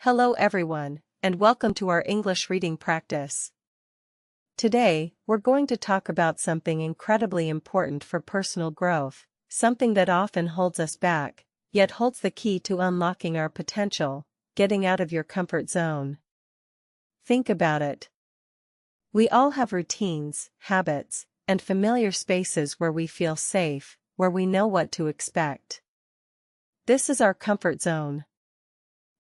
Hello everyone, and welcome to our English reading practice. Today, we're going to talk about something incredibly important for personal growth, something that often holds us back, yet holds the key to unlocking our potential: getting out of your comfort zone. Think about it. We all have routines, habits, and familiar spaces where we feel safe, where we know what to expect. This is our comfort zone.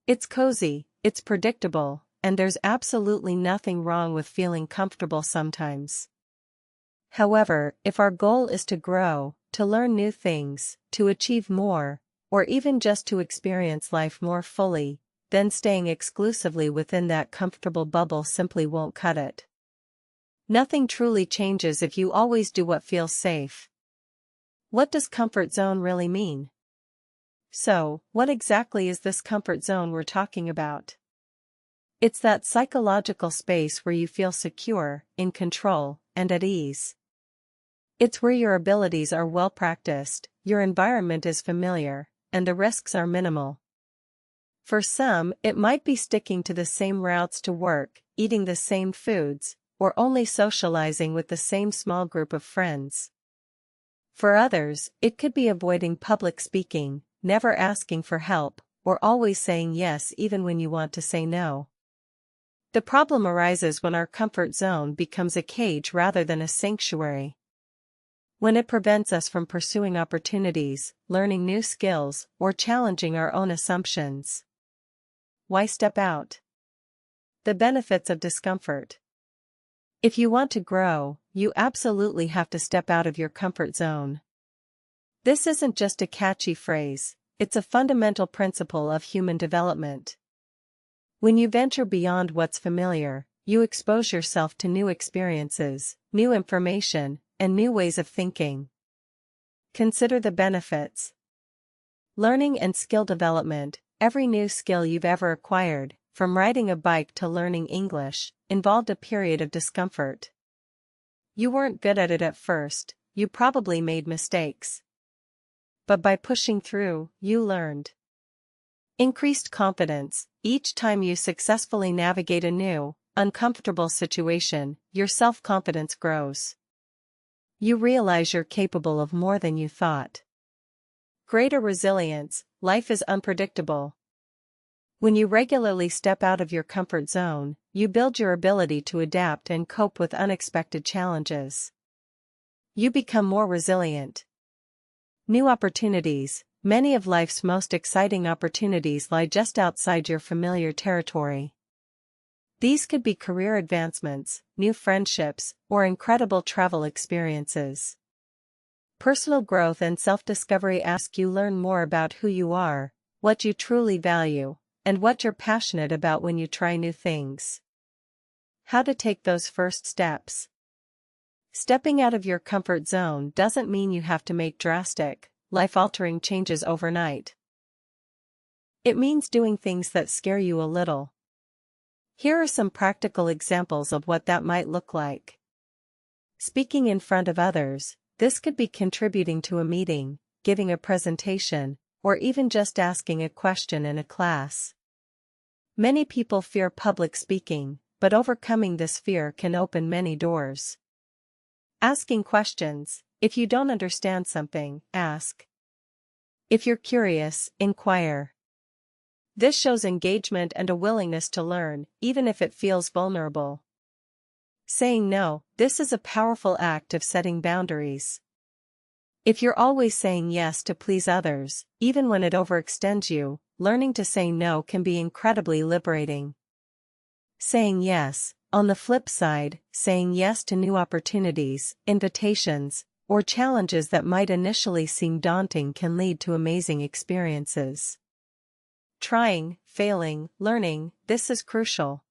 It's cozy, it's predictable, and there's absolutely nothing wrong with feeling comfortable sometimes. However, if our goal is to grow, to learn new things, to achieve more, or even just to experience life more fully, then staying exclusively within that comfortable bubble simply won't cut it. Nothing truly changes if you always do what feels safe. What does comfort zone really mean? So, what exactly is this comfort zone we're talking about? It's that psychological space where you feel secure, in control, and at ease. It's where your abilities are well practiced, your environment is familiar, and the risks are minimal. For some, it might be sticking to the same routes to work, eating the same foods, or only socializing with the same small group of friends. For others, it could be avoiding public speaking, never asking for help, or always saying yes even when you want to say no. The problem arises when our comfort zone becomes a cage rather than a sanctuary. When it prevents us from pursuing opportunities, learning new skills, or challenging our own assumptions. Why step out? The benefits of discomfort. If you want to grow, you absolutely have to step out of your comfort zone. This isn't just a catchy phrase, it's a fundamental principle of human development. When you venture beyond what's familiar, you expose yourself to new experiences, new information, and new ways of thinking. Consider the benefits. Learning and skill development. Every new skill you've ever acquired, from riding a bike to learning English, involved a period of discomfort. You weren't good at it at first, you probably made mistakes. But by pushing through, you learned. Increased confidence. Each time you successfully navigate a new, uncomfortable situation, your self-confidence grows. You realize you're capable of more than you thought. Greater resilience. Life is unpredictable. When you regularly step out of your comfort zone, you build your ability to adapt and cope with unexpected challenges. You become more resilient. New opportunities. Many of life's most exciting opportunities lie just outside your familiar territory. These could be career advancements, new friendships, or incredible travel experiences. Personal growth and self-discovery ask you learn more about who you are, what you truly value, and what you're passionate about when you try new things. How to take those first steps. Stepping out of your comfort zone doesn't mean you have to make drastic, life-altering changes overnight. It means doing things that scare you a little. Here are some practical examples of what that might look like. Speaking in front of others. This could be contributing to a meeting, giving a presentation, or even just asking a question in a class. Many people fear public speaking, but overcoming this fear can open many doors. Asking questions. If you don't understand something, ask. If you're curious, inquire. This shows engagement and a willingness to learn, even if it feels vulnerable. Saying no. This is a powerful act of setting boundaries. If you're always saying yes to please others, even when it overextends you, learning to say no can be incredibly liberating. Saying yes. On the flip side, saying yes to new opportunities, invitations, or challenges that might initially seem daunting can lead to amazing experiences. Trying, failing, learning. This is crucial.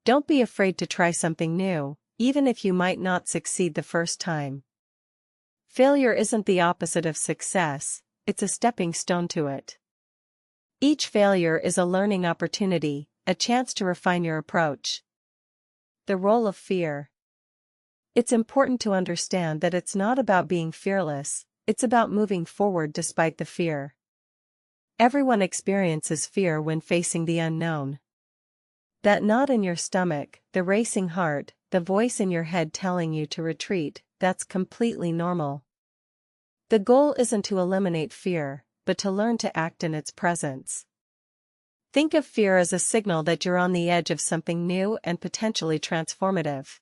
Don't be afraid to try something new, even if you might not succeed the first time. Failure isn't the opposite of success, it's a stepping stone to it. Each failure is a learning opportunity, a chance to refine your approach. The role of fear. It's important to understand that it's not about being fearless, it's about moving forward despite the fear. Everyone experiences fear when facing the unknown. That knot in your stomach, the racing heart, the voice in your head telling you to retreat, that's completely normal. The goal isn't to eliminate fear, but to learn to act in its presence. Think of fear as a signal that you're on the edge of something new and potentially transformative.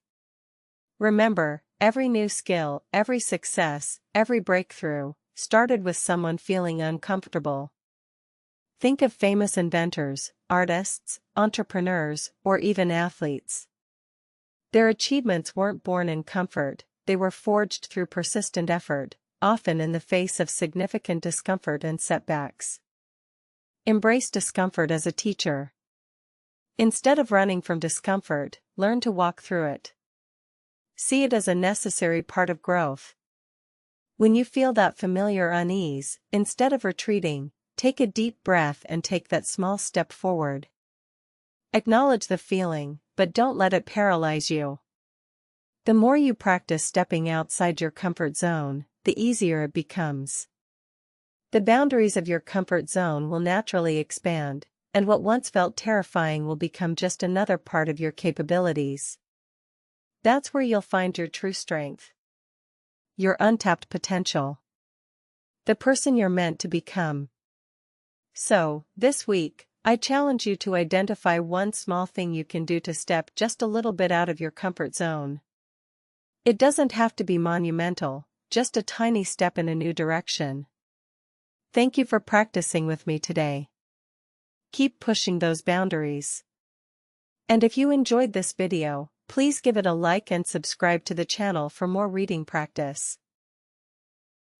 Remember, every new skill, every success, every breakthrough, started with someone feeling uncomfortable. Think of famous inventors, artists, entrepreneurs, or even athletes. Their achievements weren't born in comfort, they were forged through persistent effort, often in the face of significant discomfort and setbacks. Embrace discomfort as a teacher. Instead of running from discomfort, learn to walk through it. See it as a necessary part of growth. When you feel that familiar unease, instead of retreating, take a deep breath and take that small step forward. Acknowledge the feeling, but don't let it paralyze you. The more you practice stepping outside your comfort zone, the easier it becomes. The boundaries of your comfort zone will naturally expand, and what once felt terrifying will become just another part of your capabilities. That's where you'll find your true strength. Your untapped potential. The person you're meant to become. So, this week, I challenge you to identify one small thing you can do to step just a little bit out of your comfort zone. It doesn't have to be monumental, just a tiny step in a new direction. Thank you for practicing with me today. Keep pushing those boundaries. And if you enjoyed this video, please give it a like and subscribe to the channel for more reading practice.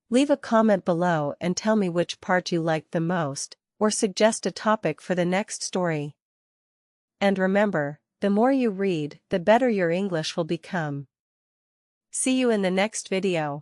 Leave a comment below and tell me which part you liked the most, or suggest a topic for the next story. And remember, the more you read, the better your English will become. See you in the next video.